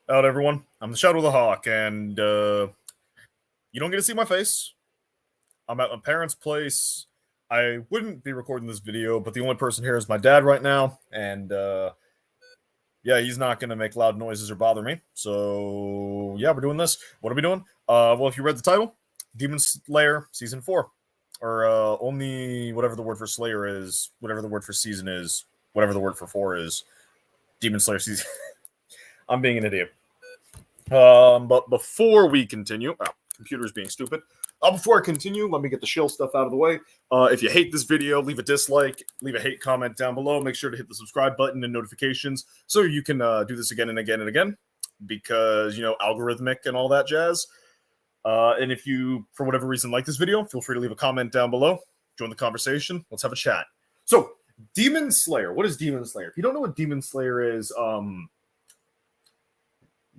Out, everyone. I'm the Shadow of the Hawk, and you don't get to see my face. I'm at my parents' place. I wouldn't be recording this video, but the only person here is my dad right now, and yeah, he's not going to make loud noises or bother me. So yeah, we're doing this. What are we doing? Well, if you read the title, Demon Slayer Season 4, or only whatever the word for Slayer is, whatever the word for season is, whatever the word for 4 is, Demon Slayer Season. I'm being an idiot. But before we continue, computer's being stupid. Before I continue, let me get the shill stuff out of the way. If you hate this video, leave a dislike, leave a hate comment down below. Make sure to hit the subscribe button and notifications so you can do this again and again and again, because, you know, algorithmic and all that jazz. And if you, for whatever reason, like this video, feel free to leave a comment down below. Join the conversation. Let's have a chat. So, Demon Slayer. What is Demon Slayer? If you don't know what Demon Slayer is,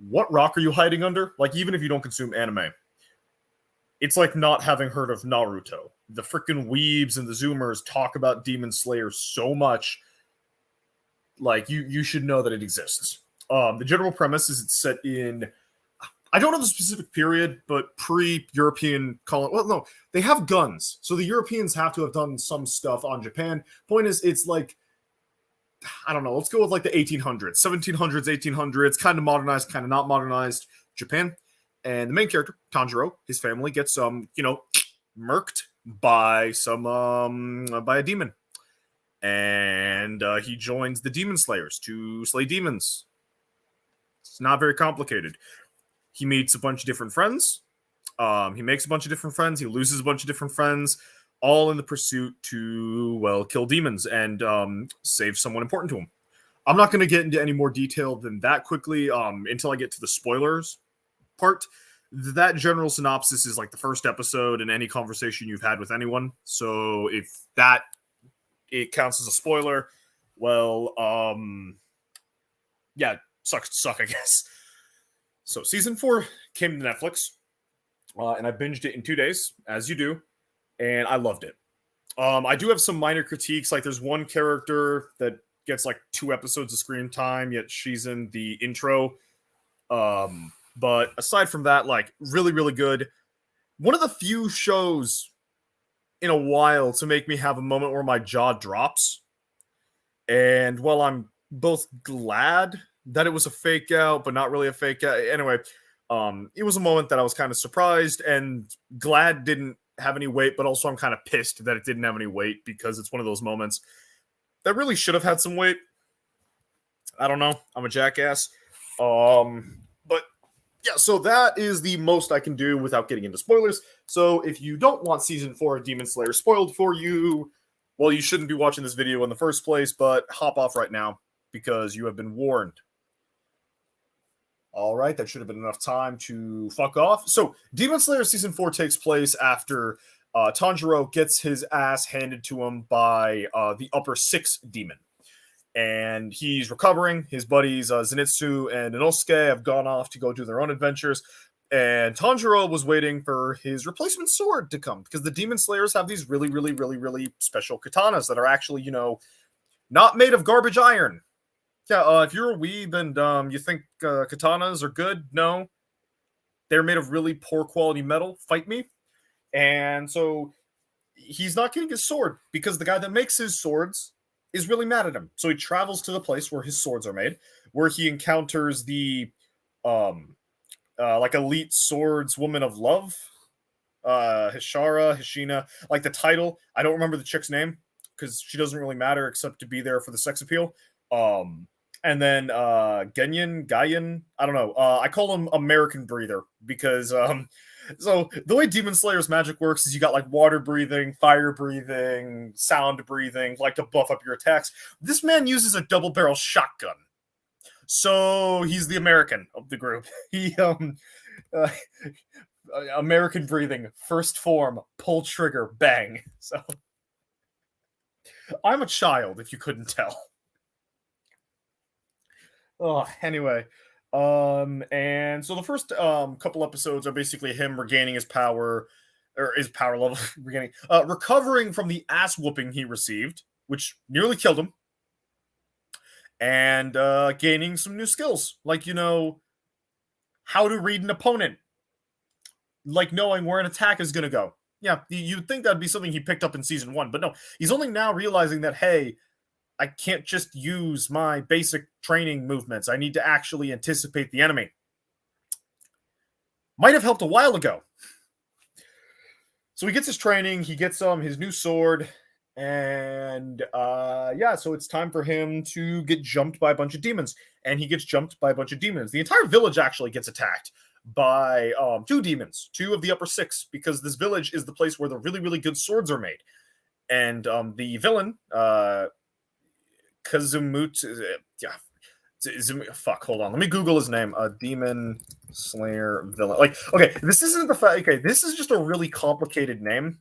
what rock are you hiding under? Like, even if you don't consume anime, it's like not having heard of Naruto. The freaking weebs and the zoomers talk about Demon Slayer so much. Like, you should know that it exists. The general premise is it's set in, I don't know the specific period, but pre-European colony. Well, no, they have guns, so the Europeans have to have done some stuff on Japan. Point is, it's like, I don't know, let's go with like the 1800s, 1700s, 1800s, kind of modernized, kind of not modernized Japan. And the main character, Tanjiro, his family gets murked by by a demon. And he joins the Demon Slayers to slay demons. It's not very complicated. He meets a bunch of different friends. He makes a bunch of different friends. He loses a bunch of different friends, all in the pursuit to, well, kill demons and save someone important to him. I'm not going to get into any more detail than that quickly until I get to the spoilers part. That general synopsis is like the first episode in any conversation you've had with anyone. So if that it counts as a spoiler, well, yeah, sucks to suck, I guess. So season 4 came to Netflix, and I binged it in 2 days, as you do, and I loved it. I do have some minor critiques. Like, there's one character that gets like 2 episodes of screen time, yet she's in the intro. But aside from that, like, really, really good. One of the few shows in a while to make me have a moment where my jaw drops. And, well, I'm both glad that it was a fake out, but not really a fake out. Anyway, it was a moment that I was kind of surprised and glad didn't have any weight, but also I'm kind of pissed that it didn't have any weight, because it's one of those moments that really should have had some weight. I don't know. I'm a jackass. But yeah, so that is the most I can do without getting into spoilers. So if you don't want season 4 of Demon Slayer spoiled for you, well, you shouldn't be watching this video in the first place, but hop off right now because you have been warned. All right, that should have been enough time to fuck off. So, Demon Slayer Season 4 takes place after Tanjiro gets his ass handed to him by the Upper Six demon. And he's recovering. His buddies Zenitsu and Inosuke have gone off to go do their own adventures. And Tanjiro was waiting for his replacement sword to come, because the Demon Slayers have these really, really, really, really special katanas that are actually, you know, not made of garbage iron. Yeah, if you're a weeb and you think katanas are good, no. They're made of really poor quality metal. Fight me. And so he's not getting his sword because the guy that makes his swords is really mad at him. So he travels to the place where his swords are made, where he encounters the like elite swords woman of love, Hishina. Like, the title, I don't remember the chick's name because she doesn't really matter except to be there for the sex appeal. And then Gayan, I don't know. I call him American Breather because so the way Demon Slayer's magic works is you got like water breathing, fire breathing, sound breathing, like to buff up your attacks. This man uses a double barrel shotgun. So he's the American of the group. He American breathing, first form, pull trigger, bang. So I'm a child, if you couldn't tell. Oh, anyway, and so the first couple episodes are basically him regaining his power, or his power level, recovering from the ass whooping he received, which nearly killed him, and gaining some new skills, like, you know, how to read an opponent, like knowing where an attack is going to go. Yeah, you'd think that'd be something he picked up in season 1, but no, he's only now realizing that, hey, I can't just use my basic training movements. I need to actually anticipate the enemy. Might have helped a while ago. So he gets his training, he gets his new sword, and yeah, so it's time for him to get jumped by a bunch of demons. And he gets jumped by a bunch of demons. The entire village actually gets attacked by 2 demons, 2 of the upper 6, because this village is the place where the really, really good swords are made. And the villain, Kazumut, fuck, hold on, let me Google his name. Demon Slayer villain. Like, okay, this isn't the fact. Okay, this is just a really complicated name.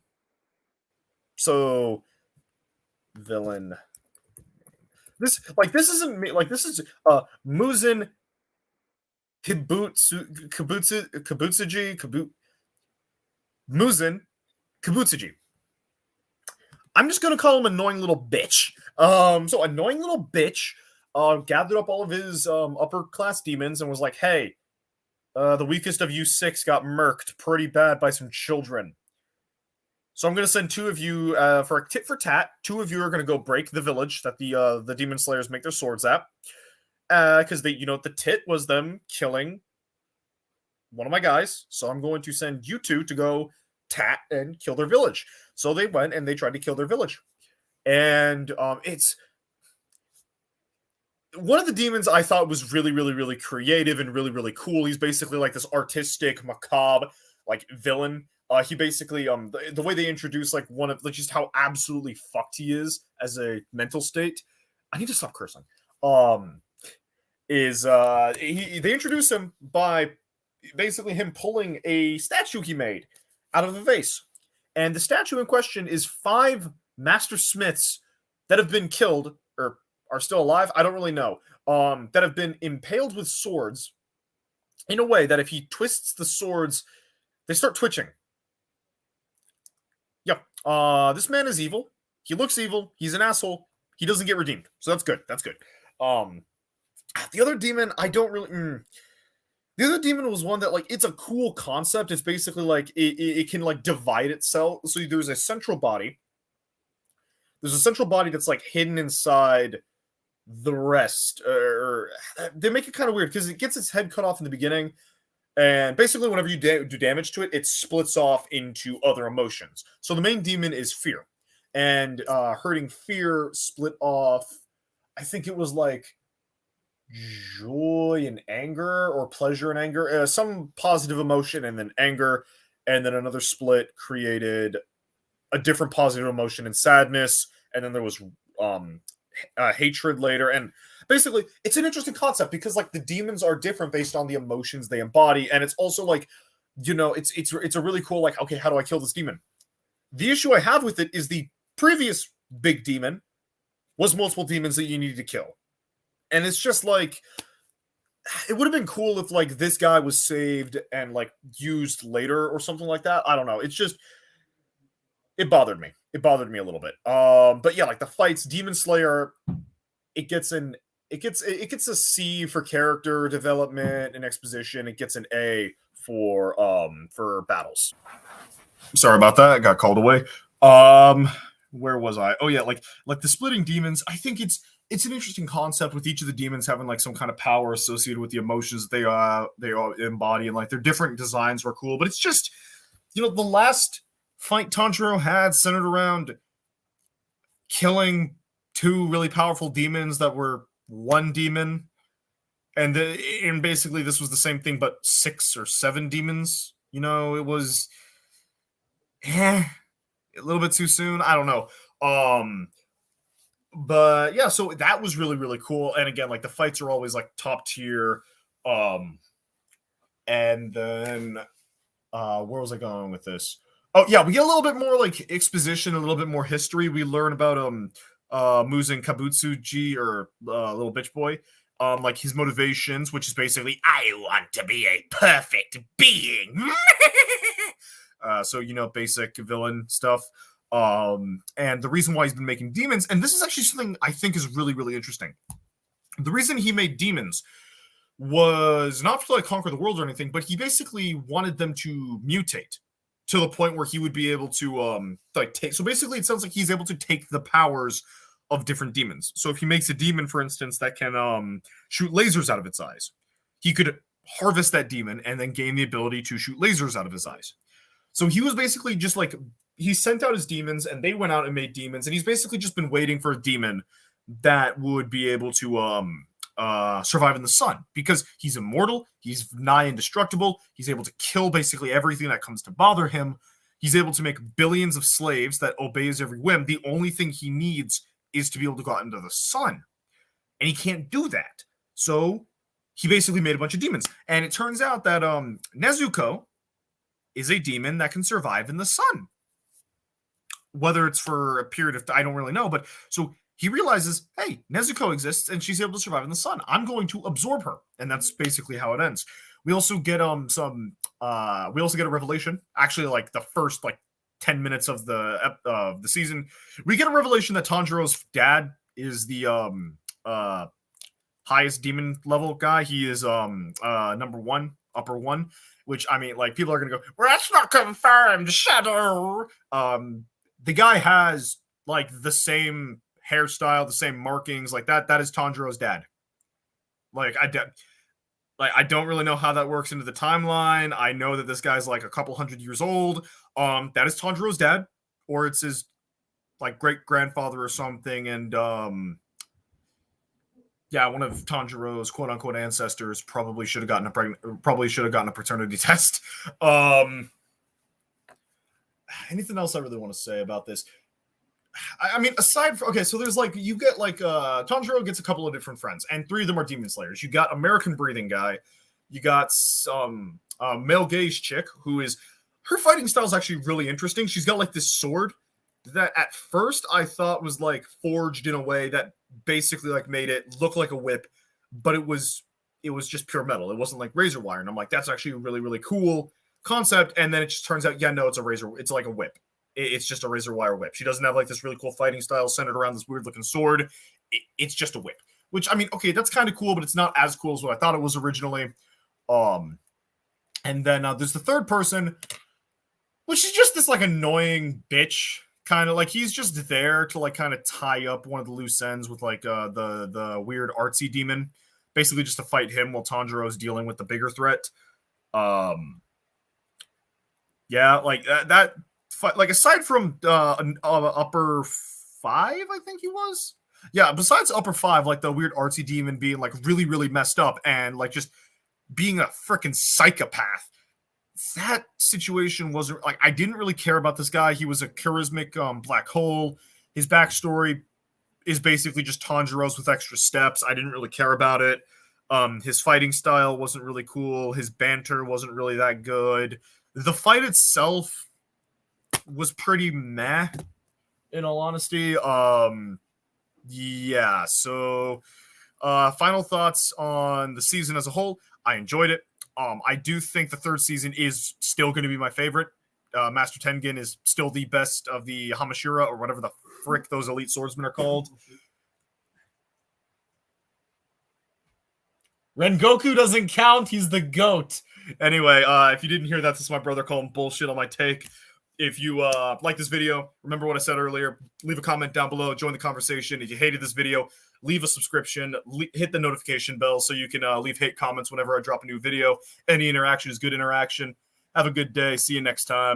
So, villain. This isn't me. Like, this is Muzin Muzin Kabutsuji. I'm just gonna call him annoying little bitch. So annoying little bitch gathered up all of his upper class demons and was like, "Hey, the weakest of you 6 got murked pretty bad by some children. So I'm gonna send 2 of you for a tit for tat. 2 of you are gonna go break the village that the demon slayers make their swords at, because the tit was them killing one of my guys. So I'm going to send you 2 to go tat and kill their village." So they went and they tried to kill their village. And it's one of the demons I thought was really, really, really creative and really, really cool. He's basically like this artistic, macabre, like villain. He basically the way they introduce like one of like just how absolutely fucked he is as a mental state. I need to stop cursing. They introduce him by basically him pulling a statue he made out of a vase. And the statue in question is 5 master smiths that have been killed or are still alive. I don't really know. That have been impaled with swords in a way that if he twists the swords, they start twitching. Yep. This man is evil. He looks evil. He's an asshole. He doesn't get redeemed. So that's good. That's good. The other demon, I don't really... The other demon was one that, like, it's a cool concept. It's basically, like, it can, like, divide itself. So there's a central body. There's a central body that's, like, hidden inside the rest. They make it kind of weird, because it gets its head cut off in the beginning. And basically, whenever you do damage to it, it splits off into other emotions. So the main demon is fear. And hurting fear split off, I think it was, like, joy and anger, or pleasure and anger, some positive emotion and then anger, and then another split created a different positive emotion and sadness, and then there was hatred later. And basically it's an interesting concept because like the demons are different based on the emotions they embody, and it's also like, it's a really cool, like, okay, how do I kill this demon? The issue I have with it is the previous big demon was multiple demons that you needed to kill. And it's just like, it would have been cool if like this guy was saved and like used later or something like that. I don't know. It's just, it bothered me. It bothered me a little bit. But yeah, like the fights, Demon Slayer, it gets a C for character development and exposition. It gets an A for battles. Sorry about that. I got called away. Where was I? Oh yeah, like the splitting demons. I think it's an interesting concept with each of the demons having like some kind of power associated with the emotions they all embody, and like their different designs were cool. But it's just, the last fight Tanjiro had centered around killing 2 really powerful demons that were one demon, and basically this was the same thing but 6 or 7 demons. It was a little bit too soon. I don't know. But yeah, so that was really, really cool. And again, like the fights are always like top tier. And then where was I going with this? Oh yeah, we get a little bit more like exposition, a little bit more history. We learn about Muzin Kabutsuji, or little bitch boy. Like his motivations, which is basically, I want to be a perfect being. So basic villain stuff. And the reason why he's been making demons, and this is actually something I think is really, really interesting. The reason he made demons was not to like conquer the world or anything, but he basically wanted them to mutate to the point where he would be able to like take. So basically, it sounds like he's able to take the powers of different demons. So if he makes a demon, for instance, that can shoot lasers out of its eyes, he could harvest that demon and then gain the ability to shoot lasers out of his eyes. So he was basically just like, he sent out his demons and they went out and made demons, and he's basically just been waiting for a demon that would be able to survive in the sun, because he's immortal, he's nigh indestructible, he's able to kill basically everything that comes to bother him, he's able to make billions of slaves that obey his every whim. The only thing he needs is to be able to go out into the sun, and he can't do that. So he basically made a bunch of demons, and it turns out that Nezuko is a demon that can survive in the sun. Whether it's for a period of, I don't really know, but so he realizes, hey, Nezuko exists and she's able to survive in the sun. I'm going to absorb her, and that's basically how it ends. We also get we also get a revelation. Actually, like the first 10 minutes of the season, we get a revelation that Tanjiro's dad is the highest demon level guy. He is number one, upper one. Which, I mean, like, people are gonna go, well, that's not confirmed, Shadoo. The guy has like the same hairstyle, the same markings, like that. That is Tanjiro's dad. Like I don't really know how that works into the timeline. I know that this guy's like a couple hundred years old. That is Tanjiro's dad, or it's his like great grandfather or something. And yeah, one of Tanjiro's quote unquote ancestors probably should have gotten a paternity test. Anything else I really want to say about this? I mean, aside from, okay, so there's like, you get like Tanjiro gets a couple of different friends, and 3 of them are demon slayers. You got American breathing guy, you got some male gaze chick who is, her fighting style is actually really interesting. She's got like this sword that at first I thought was like forged in a way that basically like made it look like a whip, but it was just pure metal. It wasn't like razor wire, and I'm like, that's actually a really, really cool concept. And then it just turns out, yeah, no, it's like a whip. It's just a razor wire whip. She doesn't have like this really cool fighting style centered around this weird looking sword. It's just a whip, which, I mean, okay, that's kind of cool, but it's not as cool as what I thought it was originally. And then there's the third person, which is just this like annoying bitch, kind of like, he's just there to like kind of tie up one of the loose ends with like the weird artsy demon, basically just to fight him while Tanjiro's dealing with the bigger threat. Yeah, like that. Like, aside from upper 5, I think he was. Yeah, besides upper 5, like the weird artsy demon being like really, really messed up and like just being a freaking psychopath. That situation wasn't like, I didn't really care about this guy. He was a charismatic black hole. His backstory is basically just Tanjiro's with extra steps. I didn't really care about it. His fighting style wasn't really cool. His banter wasn't really that good. The fight itself was pretty meh, in all honesty. Yeah, so final thoughts on the season as a whole. I enjoyed it. I do think the 3rd season is still going to be my favorite. Master Tengen is still the best of the Hamashira, or whatever the frick those elite swordsmen are called. Rengoku doesn't count. He's the GOAT. Anyway, if you didn't hear that, this is my brother calling bullshit on my take. If you like this video, remember what I said earlier, leave a comment down below, join the conversation. If you hated this video, leave a subscription, hit the notification bell so you can leave hate comments whenever I drop a new video. Any interaction is good interaction. Have a good day. See you next time.